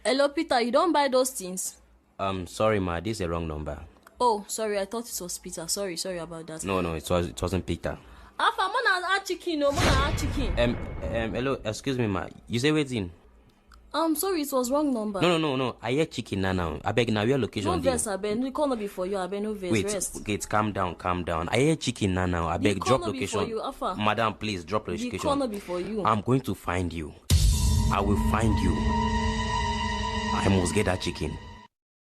Hello, Peter. You don't buy those things? Sorry, ma. This is the wrong number. Oh, sorry. I thought it was Peter. Sorry about that. No, it wasn't Peter. Alpha, mona add chicken. No, mona add chicken. Hello. Excuse me, ma. You say waiting. Sorry, it was wrong number. No. I hear chicken now. I beg now. Your location. No verse, I beg. You call not be for you. I beg no verse. Rest. Wait. Calm down. I hear chicken now. I beg. Drop location. You, Alpha. Madam, please drop location. The call not be for you. I'm going to find you. I will find you. I must get that chicken.